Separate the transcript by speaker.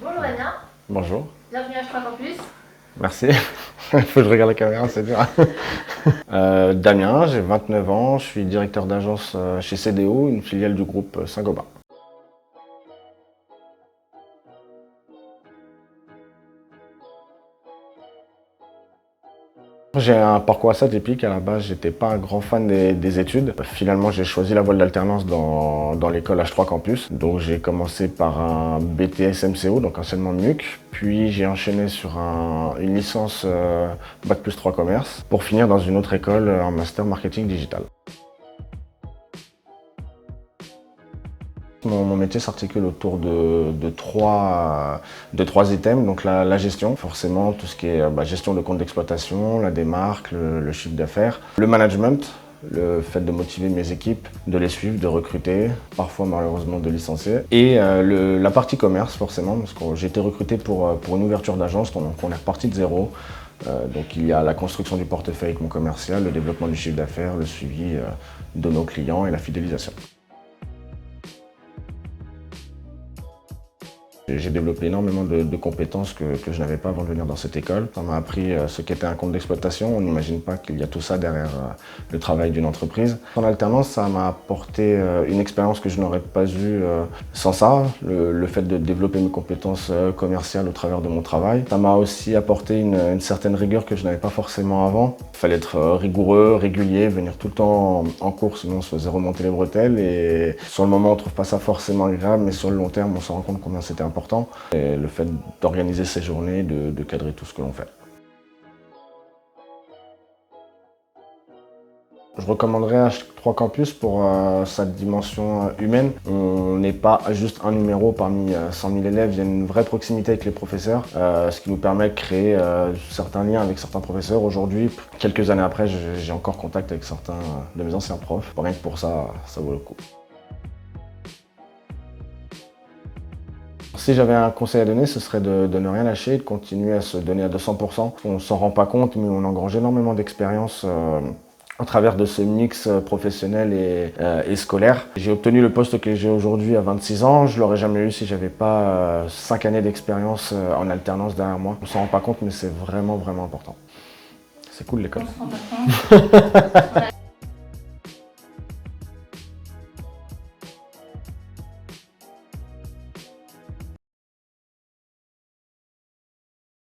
Speaker 1: Bonjour Damien,
Speaker 2: Bonjour.
Speaker 1: bienvenue à Choix Campus.
Speaker 2: Merci. Il faut que je regarde la caméra, c'est dur. Damien, j'ai 29 ans, je suis directeur d'agence chez CDO, une filiale du groupe Saint-Gobain. J'ai un parcours assez atypique. À la base, j'étais pas un grand fan des études. Finalement, j'ai choisi la voie de l'alternance dans l'école H3 Campus. Donc, j'ai commencé par un BTS MCO, donc anciennement MUC. Puis, j'ai enchaîné sur une licence Bac+3 commerce pour finir dans une autre école, un master marketing digital. Mon métier s'articule autour de trois items, donc la gestion, forcément tout ce qui est gestion de compte d'exploitation, la démarque, le chiffre d'affaires, le management, le fait de motiver mes équipes, de les suivre, de recruter, parfois malheureusement de licencier, et la partie commerce forcément, parce que j'ai été recruté pour une ouverture d'agence, donc on est reparti de zéro. Donc il y a la construction du portefeuille avec mon commercial, le développement du chiffre d'affaires, le suivi de nos clients et la fidélisation. J'ai développé énormément de compétences que je n'avais pas avant de venir dans cette école. Ça m'a appris ce qu'était un compte d'exploitation. On n'imagine pas qu'il y a tout ça derrière le travail d'une entreprise. En alternance, ça m'a apporté une expérience que je n'aurais pas eue sans ça. Le fait de développer mes compétences commerciales au travers de mon travail. Ça m'a aussi apporté une certaine rigueur que je n'avais pas forcément avant. Il fallait être rigoureux, régulier, venir tout le temps en cours, sinon on se faisait remonter les bretelles. Et sur le moment, on ne trouve pas ça forcément agréable, mais sur le long terme, on se rend compte combien c'était important. Et le fait d'organiser ces journées, de cadrer tout ce que l'on fait. Je recommanderais H3 Campus pour sa dimension humaine. On n'est pas juste un numéro parmi 100 000 élèves, il y a une vraie proximité avec les professeurs, ce qui nous permet de créer certains liens avec certains professeurs. Aujourd'hui, quelques années après, j'ai encore contact avec certains de mes anciens profs. Rien que pour ça, ça vaut le coup. Si j'avais un conseil à donner, ce serait de ne rien lâcher, de continuer à se donner à 200%. On ne s'en rend pas compte, mais on engrange énormément d'expérience à travers de ce mix professionnel et scolaire. J'ai obtenu le poste que j'ai aujourd'hui à 26 ans. Je ne l'aurais jamais eu si je n'avais pas 5 années d'expérience en alternance derrière moi. On ne s'en rend pas compte, mais c'est vraiment, vraiment important. C'est cool l'école.